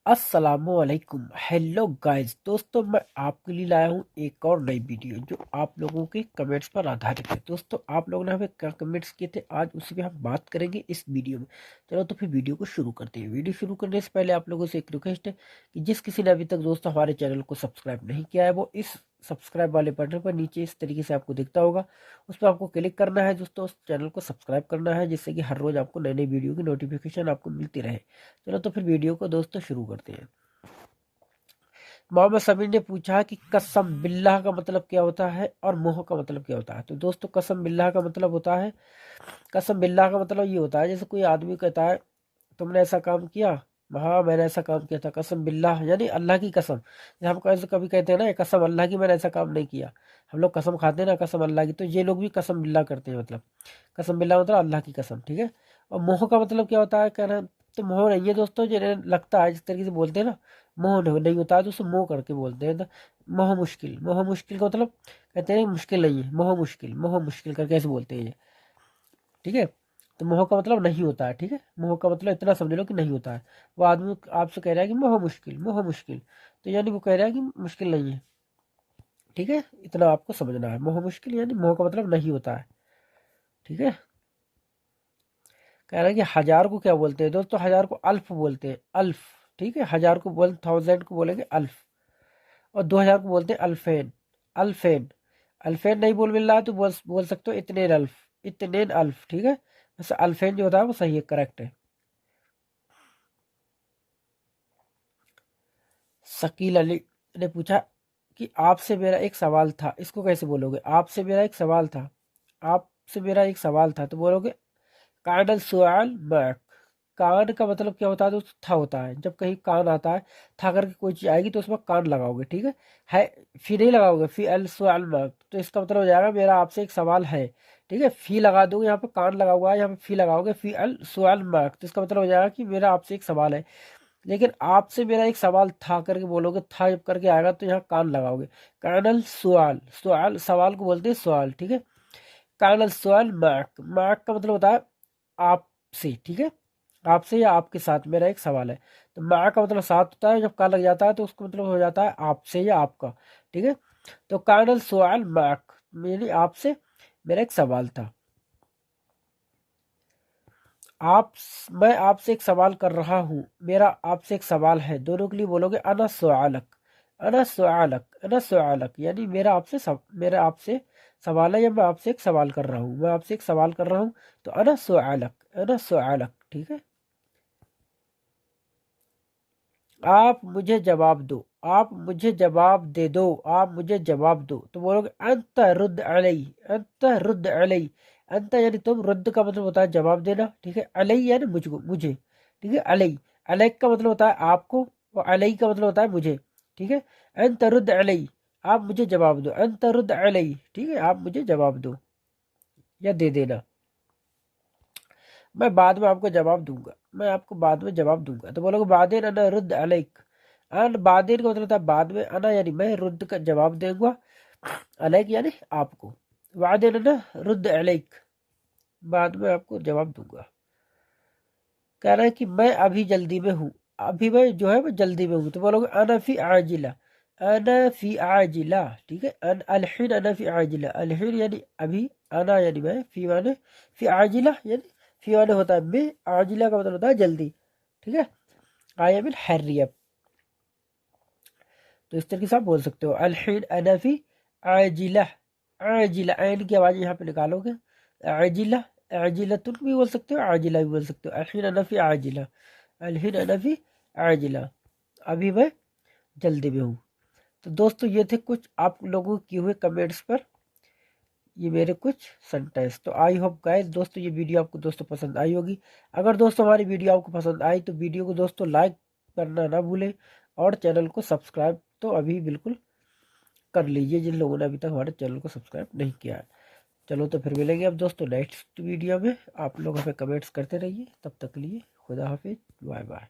अस्सलामुअलैकुम। Hello guys, दोस्तों मैं आपके लिए लाया हूँ एक और नई वीडियो जो आप लोगों के कमेंट्स पर आधारित है। दोस्तों आप लोगों ने हमें क्या कमेंट्स किए थे, आज उसी पे हम बात करेंगे इस वीडियो में। चलो तो फिर वीडियो को शुरू करते हैं। वीडियो शुरू करने से पहले आप लोगों से एक रिक्वेस्ट है कि जिस किसी ने अभी तक दोस्तों हमारे चैनल को सब्सक्राइब नहीं किया है वो इस सब्सक्राइब वाले बटन पर नीचे इस तरीके से आपको दिखता होगा, उस पर आपको क्लिक करना है दोस्तों, उस चैनल को सब्सक्राइब करना है जिससे कि हर रोज आपको नई नई वीडियो की नोटिफिकेशन आपको मिलती रहे। चलो तो फिर वीडियो को दोस्तों शुरू करते हैं। मोहम्मद समीर ने पूछा कि कसम बिल्लाह का मतलब क्या होता है और मोह का मतलब क्या होता है। तो दोस्तों कसम बिल्लाह का मतलब होता है, कसम बिल्लाह का मतलब ये होता है जैसे कोई आदमी कहता है तुमने ऐसा काम किया, हाँ मैंने ऐसा काम किया था, कसम बिल्लाह यानी अल्लाह की कसम। जैसे हम कैसे कभी कहते हैं ना कसम अल्लाह की मैंने ऐसा काम नहीं किया, हम लोग कसम खाते हैं ना कसम अल्लाह की, तो ये लोग भी कसम बिल्लाह करते हैं। मतलब कसम बिल्लाह मतलब अल्लाह की कसम, ठीक है। और मोह का मतलब क्या होता है, कह रहे हैं तो मोह नहीं है दोस्तों, जो लगता है जिस तरीके से बोलते हैं ना, मोह नहीं होता है तो उसे मोह करके बोलते हैं। तो मोह मुश्किल, मोह मुश्किल का मतलब कहते हैं मुश्किल नहीं है, मोह मुश्किल, मोह मुश्किल करके ऐसे बोलते हैं ये, ठीक है। तो मोह का मतलब नहीं होता है, ठीक है। मोह का मतलब इतना समझ लो कि नहीं होता है। वो आदमी आपसे कह रहा है कि मोह मुश्किल, मोह मुश्किल, तो यानी वो कह रहा है कि मुश्किल नहीं है, ठीक है। इतना आपको समझना है, मोह मुश्किल यानी मोह का मतलब नहीं होता है, ठीक है। कह रहा है कि हजार को क्या बोलते हैं दोस्तों, हजार को अल्फ बोलते हैं, अल्फ, ठीक है। हजार को बोल थाउजेंड को बोलेंगे अल्फ, और 2000 को बोलते हैं अल्फेन, अल्फेन। अल्फेन नहीं बोल मिल रहा है तो बोल सकते हो इतने अल्फ, इतने अल्फ, ठीक है। वैसे अल्फेन जो होता है वो सही है, करेक्ट है। शकील अली ने पूछा कि आपसे मेरा एक सवाल था, इसको कैसे बोलोगे, आपसे मेरा एक सवाल था, आपसे मेरा एक सवाल था तो बोलोगे कानल सुआल मैक। कान का मतलब क्या होता है दोस्तों, था होता है। जब कहीं कान आता है, था करके कोई चीज आएगी तो उसमें कान लगाओगे, ठीक है। फी नहीं लगाओगे, फी अल सुआल मैक, तो इसका मतलब हो जाएगा मेरा आपसे एक सवाल है, ठीक है। फी लगा दोगे, यहाँ पे कान लगा हुआ है, यहाँ पे फी लगाओगे, फी अल सुआल मैक, तो इसका मतलब हो जाएगा कि मेरा आपसे एक सवाल है। लेकिन आपसे मेरा एक सवाल था करके बोलोगे, था जब करके आएगा तो यहाँ कान लगाओगे। कानल सवाल, सवाल सवाल को बोलते हैं सवाल, ठीक है। कानल सवाल मैक, मैक का मतलब होता है आपसे, ठीक है। आपसे या आपके साथ मेरा एक सवाल है। तो मैक का मतलब साथ होता है, जब का लग जाता है तो उसका मतलब हो जाता है आपसे या आपका, ठीक है। तो कानल सवाल मैक यानी आपसे मेरा एक सवाल था। आप, मैं आपसे एक सवाल कर रहा हूँ, मेरा आपसे एक सवाल है, दोनों के लिए बोलोगे अना सुआलक, अना सुआलक, अना सुआलक यानी मेरा आपसे सवाल है, या मैं आपसे एक सवाल कर रहा हूँ, मैं आपसे एक सवाल कर रहा हूँ, तो अना सुआलक, अना सुआलक, ठीक है। आप मुझे जवाब दो, आप मुझे जवाब दे दो, आप मुझे जवाब दो, तो बोलोगे अंत रुद्द अलई, अंत रुद्द अलई। अंत यानी तुम, रुद्द का मतलब होता है जवाब देना, ठीक है। अलई यानी मुझको, मुझे, ठीक है। अलई, अलई का मतलब होता है आपको, और अलई का मतलब होता है मुझे, ठीक है। अंत रुद्द अलई, आप मुझे जवाब दो, अंत रुद्द अलई, ठीक है, आप मुझे जवाब दो या दे देना। मैं बाद में आपको जवाब दूंगा, मैं आपको बाद में जवाब दूंगा, तो बोलोगे बादेन अना रुद्द अलैक। अन बादेन का मतलब होता है बाद में, अना यानी मैं, रुद्द का जवाब दूंगा, अलैक यानी आपको। बादेन अना रुद्द अलैक, बाद में आपको जवाब दूंगा। कह रहा है कि मैं अभी जल्दी में हूँ, अभी मैं जो है मैं जल्दी में हूँ, तो बोलोगे अना फी आजिला, अना फी आजिला, ठीक है। अन अलहिन अना फी आजिला, अलहिन यानी अभी, अना यानी मैं, फी माने, फी आजिला यानी, फी माने होता है मैं, आजिला का मतलब होता है जल्दी, ठीक है। I am in Harri up, तो इस तरीके से आप बोल सकते हो अलहिन अना फी आजिला, आजिला, ऐन की आवाज यहाँ पे निकालोगे, आजिला, आजिला तुम भी बोल सकते हो, आजिला भी बोल सकते हो। अलहिन अना फी आजिला, अलहिन अना फी आजिला, अभी मैं जल्दी में हूँ। तो दोस्तों ये थे कुछ आप लोगों किए हुए कमेंट्स पर, ये मेरे कुछ सेंटेंस। तो आई होप गाइस दोस्तों ये वीडियो आपको दोस्तों पसंद आई होगी। अगर दोस्तों हमारी वीडियो आपको पसंद आई तो वीडियो को दोस्तों लाइक करना ना भूलें, और चैनल को सब्सक्राइब तो अभी बिल्कुल कर लीजिए जिन लोगों ने अभी तक हमारे चैनल को सब्सक्राइब नहीं किया है। चलो तो फिर मिलेंगे अब दोस्तों नेक्स्ट वीडियो में, आप लोग हमें कमेंट्स करते रहिए, तब तक के लिए खुदा हाफिज, बाय बाय।